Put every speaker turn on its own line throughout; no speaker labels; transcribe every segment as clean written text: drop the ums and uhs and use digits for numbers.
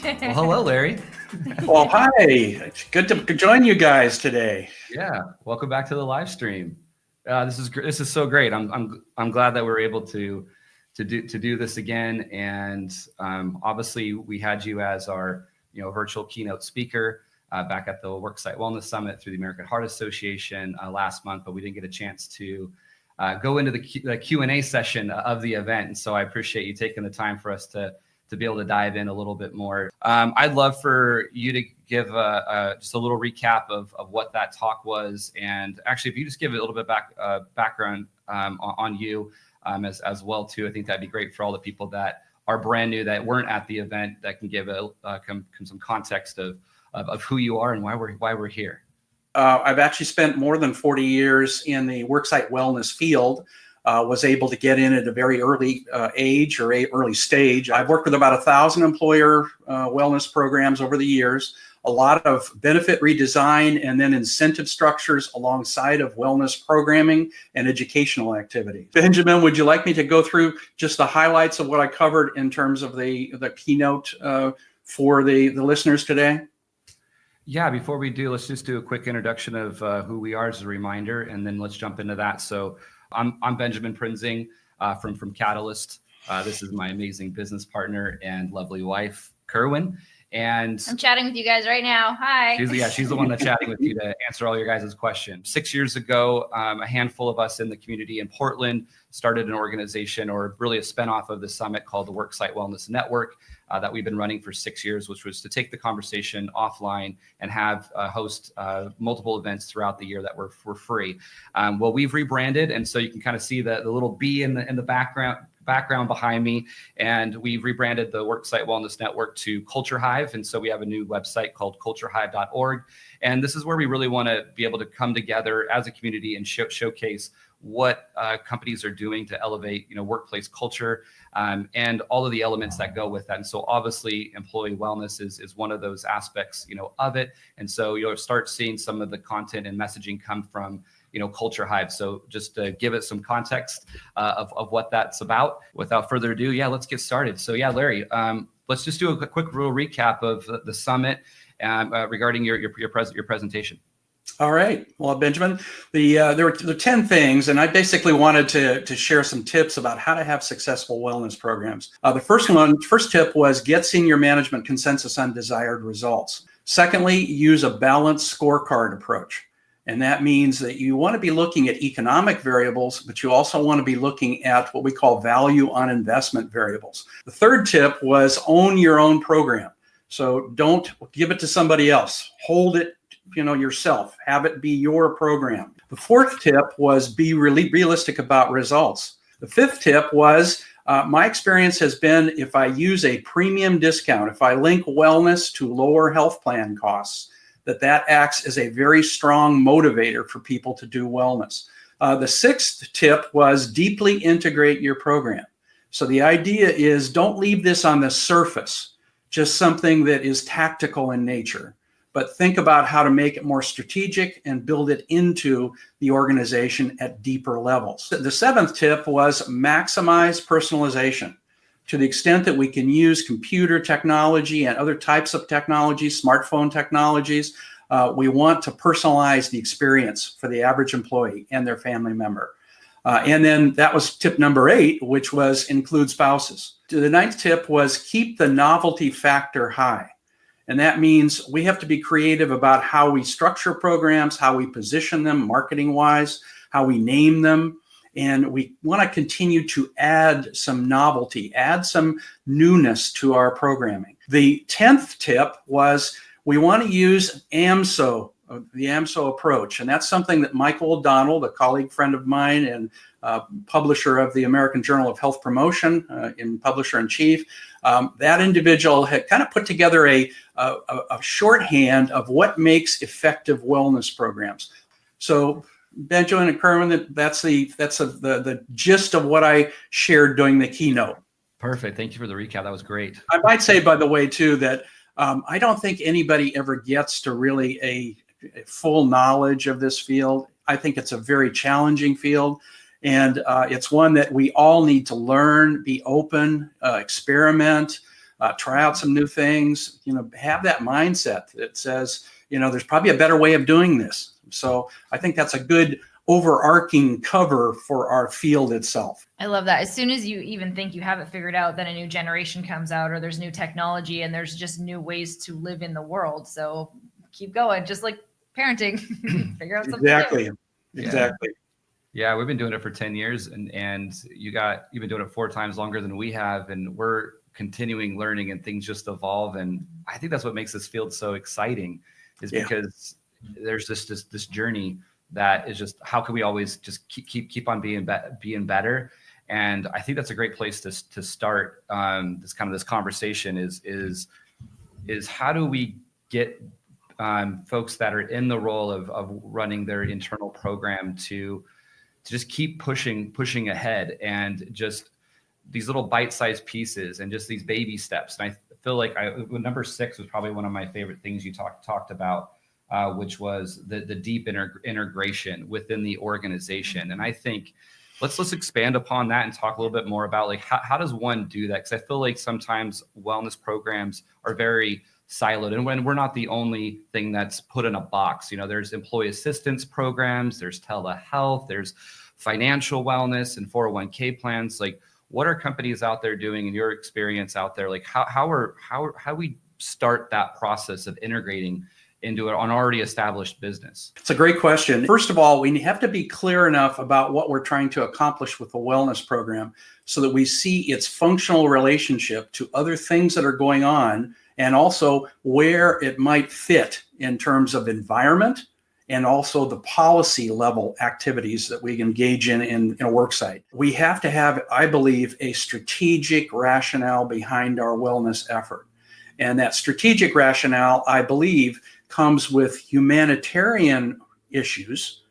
Well, hello, Larry.
Well, hi. It's good to join you guys today.
Yeah, welcome back to the live stream. This is so great. I'm glad that we're able to do this again. And obviously, we had you as our virtual keynote speaker back at the Worksite Wellness Summit through the American Heart Association last month, but we didn't get a chance to go into the Q&A session of the event. And so I appreciate you taking the time for us to be able to dive in a little bit more. I'd love for you to give just a little recap of what that talk was. And actually, if you just give a little bit background on you as well, too, I think that'd be great for all the people that are brand new, that weren't at the event, that can give some context of who you are and why we're here.
I've actually spent more than 40 years in the worksite wellness field. Was able to get in at a very early age or early stage. I've worked with about 1,000 employer wellness programs over the years, a lot of benefit redesign and then incentive structures alongside of wellness programming and educational activity. Benjamin, would you like me to go through just the highlights of what I covered in terms of the keynote for the listeners today?
Yeah, before we do, let's just do a quick introduction of who we are as a reminder, and then let's jump into that. So I'm Benjamin Prinzing from Kadalyst. This is my amazing business partner and lovely wife, Kerwynn. And
I'm chatting with you guys right now. Hi.
She's the one that's chatting with you to answer all your guys' questions. 6 years ago, a handful of us in the community in Portland started an organization, or really a spinoff of the summit, called the Worksite Wellness Network that we've been running for 6 years, which was to take the conversation offline and have host multiple events throughout the year that were for free. Well, we've rebranded, and so you can kind of see the little B in the background behind me, and we've rebranded the Worksite Wellness Network to Culture Hive. And so we have a new website called culturehive.org. And this is where we really want to be able to come together as a community and showcase what companies are doing to elevate, workplace culture and all of the elements that go with that. And so obviously employee wellness is one of those aspects, of it. And so you'll start seeing some of the content and messaging come from Culture Hive. So just to give it some context of what that's about, without further ado, let's get started. So Larry, let's just do a quick real recap of the summit regarding your presentation.
All right. Well, Benjamin, there were 10 things, and I basically wanted to share some tips about how to have successful wellness programs. The first tip was get senior management consensus on desired results. Secondly, use a balanced scorecard approach. And that means that you want to be looking at economic variables, but you also want to be looking at what we call value on investment variables. The third tip was own your own program. So don't give it to somebody else. Hold it, yourself. Have it be your program. The fourth tip was be really realistic about results. The fifth tip was my experience has been, if I use a premium discount, if I link wellness to lower health plan costs, that acts as a very strong motivator for people to do wellness. The sixth tip was deeply integrate your program. So the idea is, don't leave this on the surface, just something that is tactical in nature, but think about how to make it more strategic and build it into the organization at deeper levels. The seventh tip was maximize personalization. To the extent that we can use computer technology and other types of technology, smartphone technologies, we want to personalize the experience for the average employee and their family member. And then that was tip number 8, which was include spouses. The ninth tip was keep the novelty factor high. And that means we have to be creative about how we structure programs, how we position them marketing-wise, how we name them. And we want to continue to add some novelty, add some newness to our programming. The 10th tip was we want to use AMSO, the AMSO approach. And that's something that Michael O'Donnell, a colleague friend of mine and publisher of the American Journal of Health Promotion, and publisher-in-chief, that individual had kind of put together a shorthand of what makes effective wellness programs. So Benjamin and Kerwynn, that's the gist of what I shared during the keynote.
Perfect. Thank you for the recap. That was great.
I might say, by the way, too, that I don't think anybody ever gets to really a full knowledge of this field. I think it's a very challenging field, and it's one that we all need to learn, be open, experiment, try out some new things, have that mindset that says, there's probably a better way of doing this. So I think that's a good overarching cover for our field itself.
I love that. As soon as you even think you have it figured out, then a new generation comes out, or there's new technology, and there's just new ways to live in the world. So keep going, just like parenting. Figure out something new.
Exactly.
Yeah, we've been doing it for 10 years, and you've been doing it 4 times longer than we have, and we're continuing learning, and things just evolve. And I think that's what makes this field so exciting, is because there's this journey that is just, how can we always just keep on being better? And I think that's a great place to start this conversation is how do we get folks that are in the role of running their internal program to just keep pushing ahead, and just these little bite-sized pieces and just these baby steps. And I feel like number 6 was probably one of my favorite things you talked about, which was the deep integration within the organization. And I think let's expand upon that and talk a little bit more about like how does one do that? Because I feel like sometimes wellness programs are very siloed, and when we're not the only thing that's put in a box. There's employee assistance programs, there's telehealth, there's financial wellness and 401k plans. Like, what are companies out there doing in your experience out there? Like how we start that process of integrating into an already established business?
It's a great question. First of all, we have to be clear enough about what we're trying to accomplish with the wellness program so that we see its functional relationship to other things that are going on, and also where it might fit in terms of environment and also the policy level activities that we engage in a Worksite. We have to have, I believe, a strategic rationale behind our wellness effort. And that strategic rationale, I believe, comes with humanitarian issues.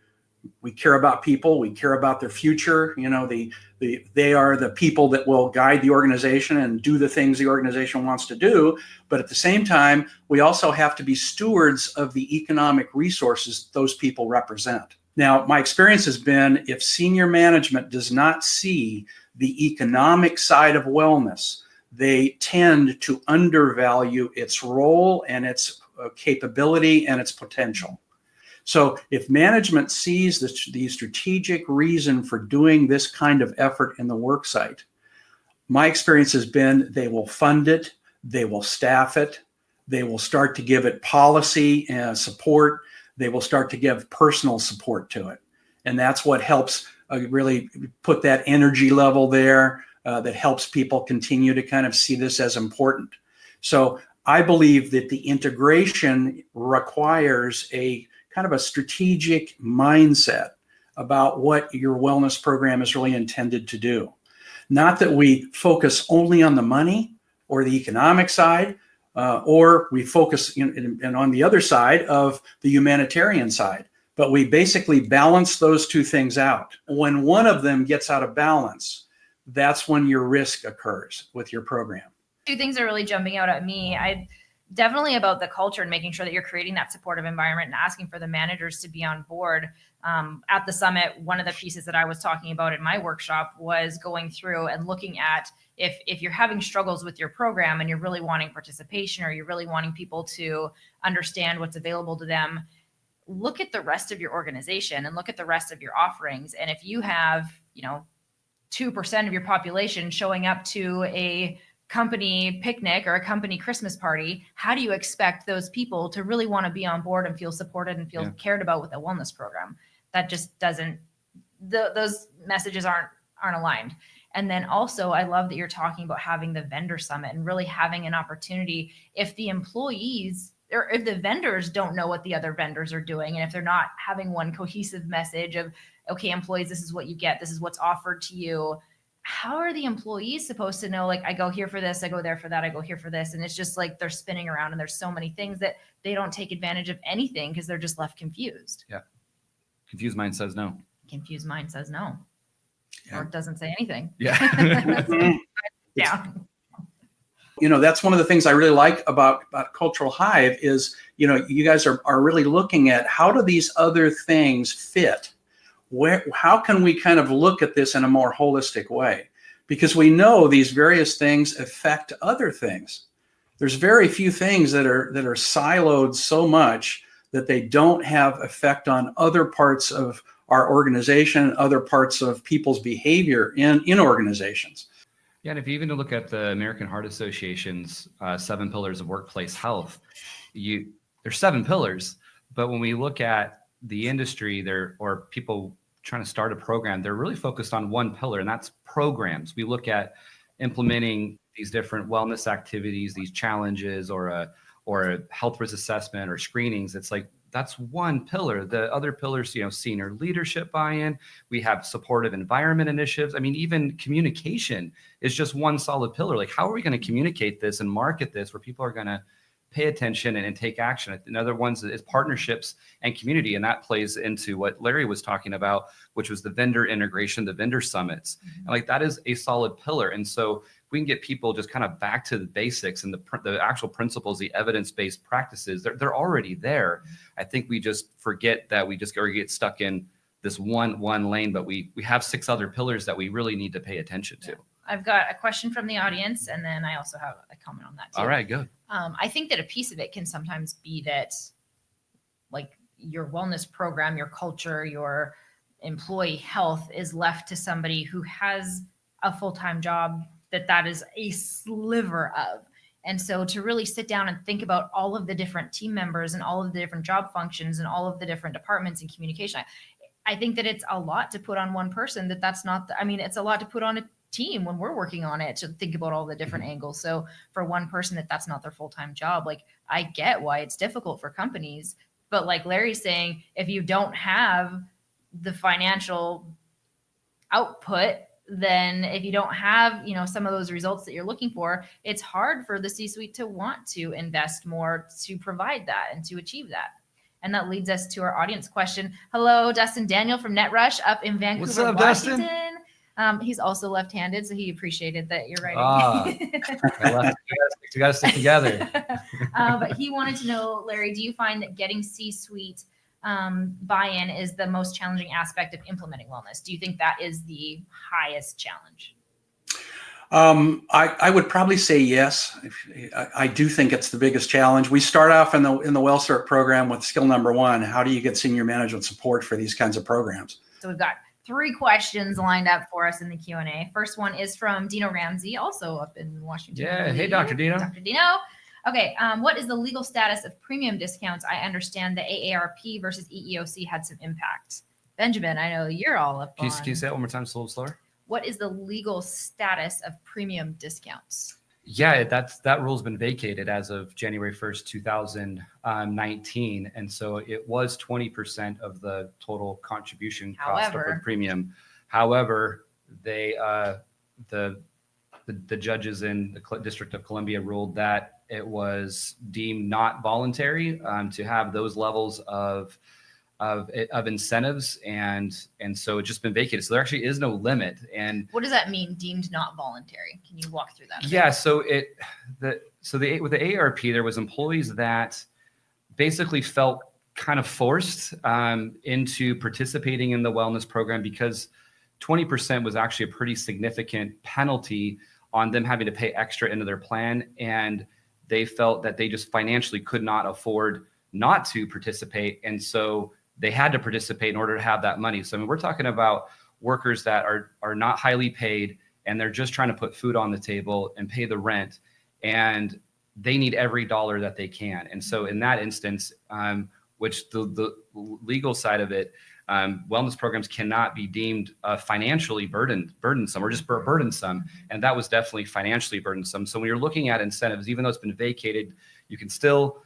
We care about people. We care about their future. They are the people that will guide the organization and do the things the organization wants to do. But at the same time, we also have to be stewards of the economic resources those people represent. Now, my experience has been, if senior management does not see the economic side of wellness, they tend to undervalue its role and its capability and its potential. So if management sees the strategic reason for doing this kind of effort in the Worksite, my experience has been they will fund it, they will staff it, they will start to give it policy and support, they will start to give personal support to it. And that's what helps really put that energy level there, that helps people continue to kind of see this as important. So I believe that the integration requires a kind of a strategic mindset about what your wellness program is really intended to do. Not that we focus only on the money or the economic side, or we focus and on the other side of the humanitarian side, but we basically balance those two things out. When one of them gets out of balance, that's when your risk occurs with your program.
2 things are really jumping out at me. Definitely about the culture and making sure that you're creating that supportive environment and asking for the managers to be on board. At the summit, one of the pieces that I was talking about in my workshop was going through and looking at if you're having struggles with your program and you're really wanting participation, or you're really wanting people to understand what's available to them, look at the rest of your organization and look at the rest of your offerings. And if you have, 2% of your population showing up to a company picnic or a company Christmas party, how do you expect those people to really want to be on board and feel supported and feel cared about with a wellness program? That just doesn't, those messages aren't aligned. And then also, I love that you're talking about having the vendor summit and really having an opportunity. If the employees or if the vendors don't know what the other vendors are doing, and if they're not having one cohesive message of, okay, employees, this is what you get, this is what's offered to you, how are the employees supposed to know, like, I go here for this, I go there for that, I go here for this. And it's just like they're spinning around, and there's so many things that they don't take advantage of anything because they're just left confused.
Yeah. Confused mind says no.
Confused mind says no. Yeah. Or it doesn't say anything.
Yeah.
Yeah.
That's one of the things I really like about Cultural Hive is, you guys are really looking at how do these other things fit? How can we kind of look at this in a more holistic way? because we know these various things affect other things. There's very few things that are siloed so much that they don't have effect on other parts of our organization, other parts of people's behavior in organizations.
Yeah, and if you even look at the American Heart Association's 7 pillars of workplace health, there's 7 pillars, but when we look at the industry or people trying to start a program, they're really focused on one pillar, and that's programs. We look at implementing these different wellness activities, these challenges, or a health risk assessment or screenings. It's like, that's one pillar. The other pillars, senior leadership buy-in. We have supportive environment initiatives. I mean, even communication is just one solid pillar. Like, how are we going to communicate this and market this where people are going to pay attention and take action? Another one is partnerships and community. And that plays into what Larry was talking about, which was the vendor integration, the vendor summits. And like, that is a solid pillar. And so we can get people just kind of back to the basics and the actual principles, the evidence-based practices, they're already there. I think we just forget that we just get stuck in this one lane, but we have 6 other pillars that we really need to pay attention to.
I've got a question from the audience, and then I also have a comment on that too.
All right, good.
I think that a piece of it can sometimes be that, like, your wellness program, your culture, your employee health is left to somebody who has a full-time job that is a sliver of. And so to really sit down and think about all of the different team members and all of the different job functions and all of the different departments and communication, I think that it's a lot to put on one person. It's a lot to put on a team when we're working on it, to think about all the different angles. So for one person that's not their full-time job, like, I get why it's difficult for companies, but like Larry's saying, if you don't have the financial output, then if you don't have, some of those results that you're looking for, it's hard for the C-suite to want to invest more to provide that and to achieve that. And that leads us to our audience question. Hello, Dustin Daniel from NetRush up in Vancouver,
What's up,
Washington.
Dustin?
He's also left-handed, so he appreciated that you're writing.
You got to stick together.
But he wanted to know, Larry, do you find that getting C-suite buy-in is the most challenging aspect of implementing wellness? Do you think that is the highest challenge?
I would probably say yes. I do think it's the biggest challenge. We start off in the WellCert program with skill number 1. How do you get senior management support for these kinds of programs?
So we've got 3 questions lined up for us in the Q&A. First one is from Dino Ramsey, also up in Washington.
Yeah. Hey, Dr. Dino.
Dr. Dino. Okay. What is the legal status of premium discounts? I understand the AARP versus EEOC had some impact. Benjamin, I know you're all up on.
Can you say that one more time, just a little slower?
What is the legal status of premium discounts?
Yeah, that rule's been vacated as of January 1st, 2019. And so it was 20% of the total contribution cost of the premium. However, they the judges in the District of Columbia ruled that it was deemed not voluntary to have those levels of incentives, and so it's just been vacated. So there actually is no limit. And
what does that mean, deemed not voluntary? Can you walk through that?
Yeah, so with the AARP, there was employees that basically felt kind of forced into participating in the wellness program because 20% was actually a pretty significant penalty on them having to pay extra into their plan, and they felt that they just financially could not afford not to participate, and so they had to participate in order to have that money. So I mean, we're talking about workers that are not highly paid, and they're just trying to put food on the table and pay the rent, and they need every dollar that they can. And so in that instance, which the legal side of it, wellness programs cannot be deemed financially burdensome or just burdensome. And that was definitely financially burdensome. So when you're looking at incentives, even though it's been vacated, you can still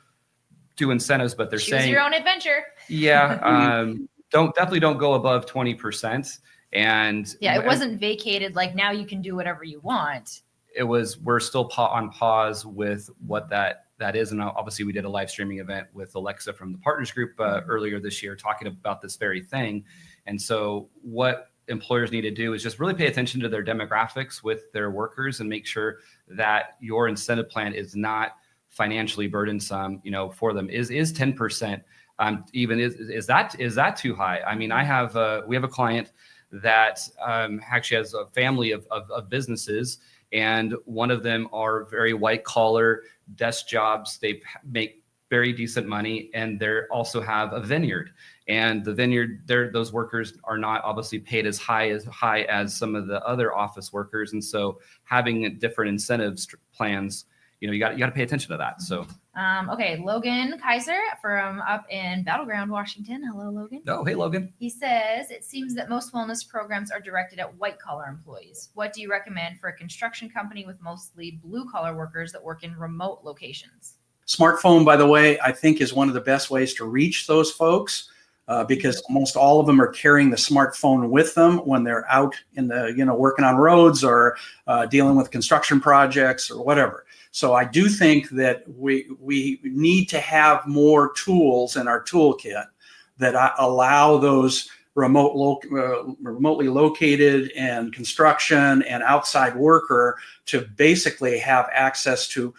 do incentives, but they're saying
choose your own adventure.
Yeah. Definitely don't go above 20%. And
yeah, it wasn't vacated like now you can do whatever you want.
We're still on pause with what that is. And obviously we did a live streaming event with Alexa from the Partners Group earlier this year talking about this very thing. And so what employers need to do is just really pay attention to their demographics with their workers and make sure that your incentive plan is not financially burdensome, for them. Is 10% even is that too high? I mean, we have a client that actually has a family of businesses, and one of them are very white collar desk jobs. They make very decent money, and they also have a vineyard. And the vineyard, those workers are not obviously paid as high as some of the other office workers, and so having different incentives plans, you got to pay attention to that. So.
Okay, Logan Kaiser from up in Battleground, Washington. Hello, Logan.
Oh, hey, Logan.
He says, it seems that most wellness programs are directed at white-collar employees. What do you recommend for a construction company with mostly blue-collar workers that work in remote locations?
Smartphone, by the way, I think is one of the best ways to reach those folks because almost all of them are carrying the smartphone with them when they're out in the, working on roads or dealing with construction projects or whatever. So I do think that we need to have more tools in our toolkit that allow those remotely located and construction and outside worker to basically have access to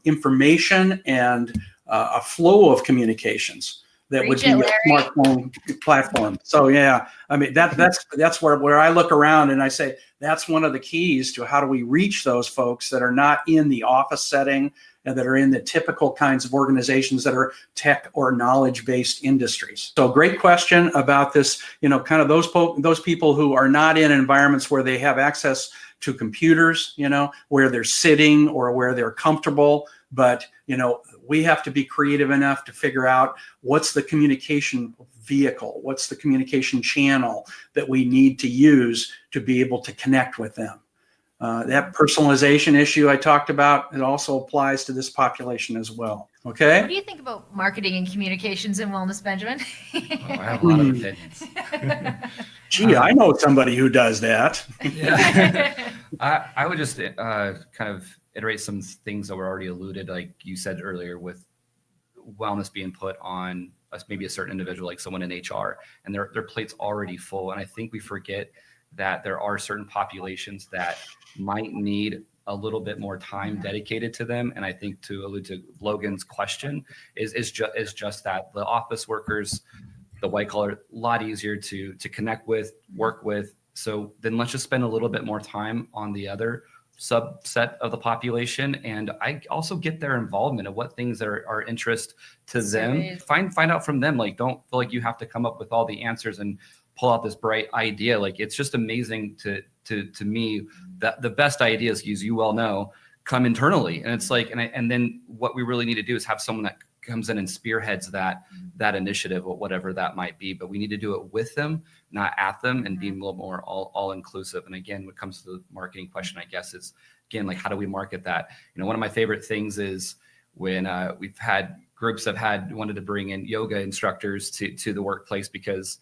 information and a flow of communications that would be a smartphone platform. So yeah, I mean that's where I look around and I say that's one of the keys to how do we reach those folks that are not in the office setting and that are in the typical kinds of organizations that are tech or knowledge-based industries. So great question about this, kind of those people who are not in environments where they have access to computers, where they're sitting or where they're comfortable. But, we have to be creative enough to figure out what's the communication vehicle, what's the communication channel that we need to use to be able to connect with them. That personalization issue I talked about, it also applies to this population as well. Okay.
What do you think about marketing and communications in wellness, Benjamin?
I have a lot of opinions.
Gee, I know somebody who does that.
Yeah. I would just kind of iterate some things that were already alluded, like you said earlier, with wellness being put on maybe a certain individual, like someone in HR, and their plate's already full. And I think we forget that there are certain populations that might need a little bit more time dedicated to them. And I think, to allude to Logan's question, is just that the office workers, the white collar, a lot easier to connect with, work with. So then let's just spend a little bit more time on the other subset of the population. And I also get their involvement of what things are interest to them. Find out from them. Like, don't feel like you have to come up with all the answers and pull out this bright idea. Like, it's just amazing to me that the best ideas, as you well know, come internally. And it's like, and then what we really need to do is have someone that comes in and spearheads that initiative or whatever that might be. But we need to do it with them, not at them, and be a little more all inclusive. And again, when it comes to the marketing question, I guess is, again, like, how do we market that? One of my favorite things is when we've had groups that wanted to bring in yoga instructors to the workplace because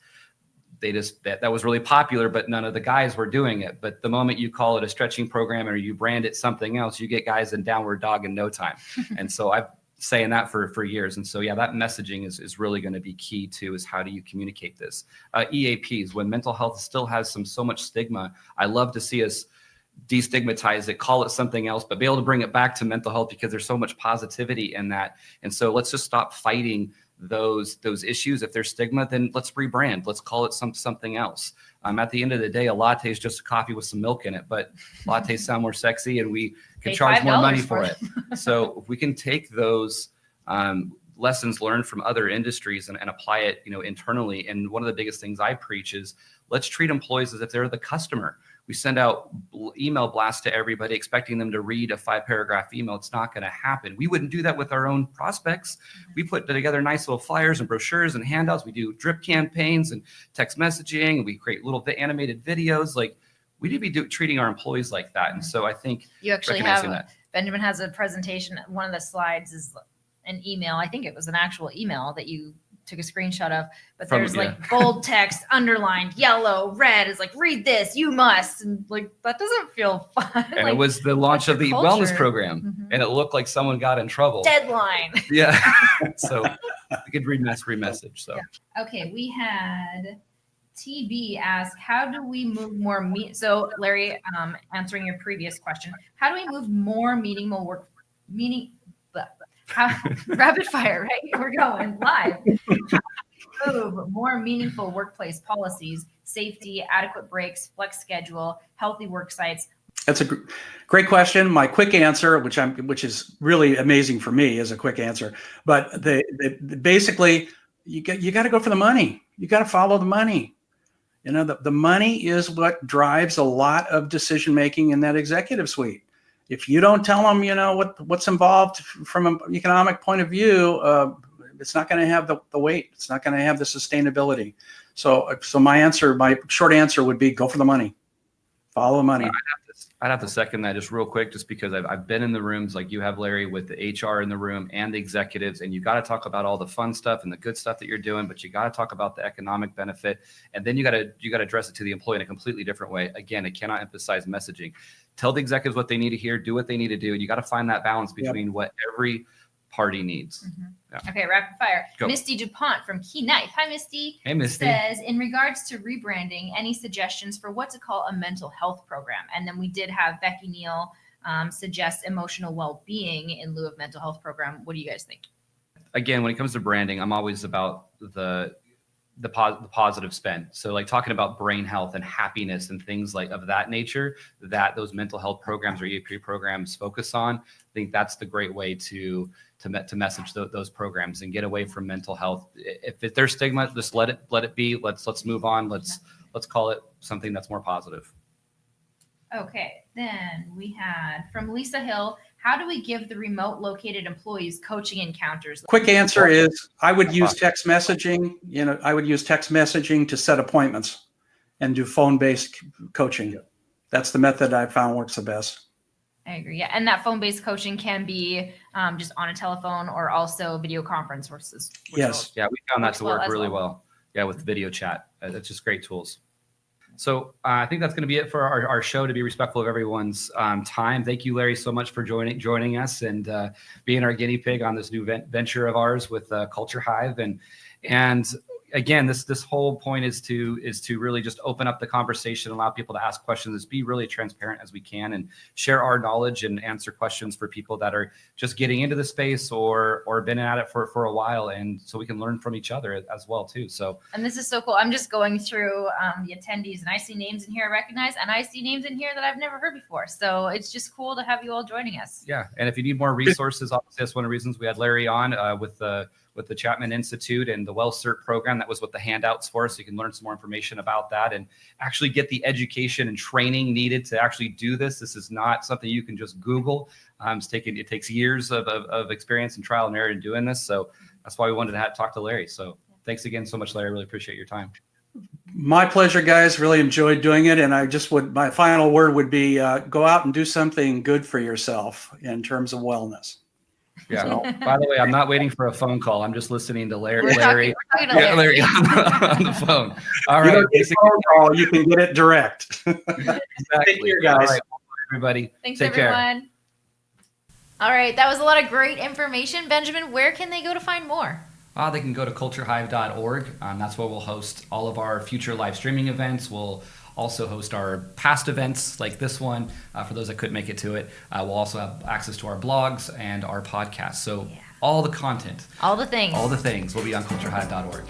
they just that was really popular, but none of the guys were doing it. But the moment you call it a stretching program or you brand it something else, you get guys in downward dog in no time. And so I've saying that for years. And so, yeah, that messaging is really going to be key too, is how do you communicate this? EAPs, when mental health still has so much stigma, I love to see us destigmatize it, call it something else, but be able to bring it back to mental health because there's so much positivity in that. And so let's just stop fighting those issues. If there's stigma, then let's rebrand. Let's call it something else. At the end of the day, a latte is just a coffee with some milk in it, but lattes sound more sexy and we can charge more money for it. So if we can take those lessons learned from other industries and apply it, internally. And one of the biggest things I preach is let's treat employees as if they're the customer. We send out email blasts to everybody expecting them to read a 5-paragraph email. It's not going to happen. We wouldn't do that with our own prospects. We put together nice little flyers and brochures and handouts. We do drip campaigns and text messaging. We create little animated videos. Like, we need to be treating our employees like that. And so I think
you actually Benjamin has a presentation. One of the slides is an email. I think it was an actual email that you took a screenshot of, but there's bold text, underlined, yellow, red is like, read this, you must. And like, that doesn't feel fun.
And it was the launch of the wellness program. And it looked like someone got in trouble.
Deadline.
Yeah. So we could re-message. So.
Yeah. Okay. We had TB ask, how do we move more so Larry, answering your previous question, how do we move more rapid fire, right? We're going live. improve more meaningful workplace policies, safety, adequate breaks, flex schedule, healthy work sites?
That's a great question. My quick answer, which is really amazing for me, is a quick answer. But basically, you got to go for the money. You got to follow the money. The money is what drives a lot of decision making in that executive suite. If you don't tell them, what's involved from an economic point of view, it's not going to have the weight. It's not going to have the sustainability. So my short answer would be go for the money. Follow the money.
I'd have to second that just real quick, just because I've been in the rooms like you have, Larry, with the HR in the room and the executives, and you got to talk about all the fun stuff and the good stuff that you're doing, but you got to talk about the economic benefit, and then you got to address it to the employee in a completely different way. Again, I cannot emphasize messaging. Tell the executives what they need to hear, do what they need to do, and you got to find that balance between what every party needs.
Mm-hmm.
Yeah.
Okay, rapid fire.
Go.
Misty DuPont from Key Knife. Hi, Misty.
Hey, Misty.
Says, in regards to rebranding, any suggestions for what to call a mental health program? And then we did have Becky Neal suggest emotional well-being in lieu of mental health program. What do you guys think? Again, when it comes to branding, I'm always about the positive spin. So like talking about brain health and happiness and things like of that nature that those mental health programs or EAP programs focus on. I think that's the great way to message those programs and get away from mental health. If there's stigma, just let it be. Let's move on. Let's call it something that's more positive. Okay, then we had from Lisa Hill, how do we give the remote located employees coaching encounters?
Quick answer is I would use text messaging. I would use text messaging to set appointments and do phone-based coaching. That's the method I found works the best.
I agree. Yeah. And that phone-based coaching can be just on a telephone or also video conference works.
Yes.
Yeah, we found that to work really well. Yeah, with video chat. That's just great tools. So I think that's going to be it for our show, to be respectful of everyone's time. Thank you, Larry, so much for joining us and being our guinea pig on this new venture of ours with Culture Hive. And again, this whole point is to really just open up the conversation, allow people to ask questions, be really transparent as we can, and share our knowledge and answer questions for people that are just getting into the space or been at it for a while, and so we can learn from each other as well too. So, and this is so cool. I'm just going through the attendees, and I see names in here I recognize, and I see names in here that I've never heard before. So it's just cool to have you all joining us. Yeah, and if you need more resources, obviously that's one of the reasons we had Larry on with the Chapman Institute and the WellCert program. That was what the handouts for, so you can learn some more information about that and actually get the education and training needed to actually do this. This is not something you can just Google. It takes years of experience and trial and error in doing this. So that's why we wanted to talk to Larry. So thanks again so much, Larry. I really appreciate your time.
My pleasure, guys. Really enjoyed doing it. And my final word would be go out and do something good for yourself in terms of wellness. Yeah. So, by the way, I'm not waiting for a phone call. I'm just listening to Larry.
Larry
on the phone. All right.
Phone call, you can get it direct.
Exactly.
Take care, guys.
All right, everybody.
Thanks,
Take
everyone.
Care.
All right. That was a lot of great information. Benjamin, where can they go to find more?
They can go to culturehive.org. That's where we'll host all of our future live streaming events. We'll also host our past events like this one for those that couldn't make it to it. We'll also have access to our blogs and our podcasts. So all the content,
all the things
will be on culturehive.org.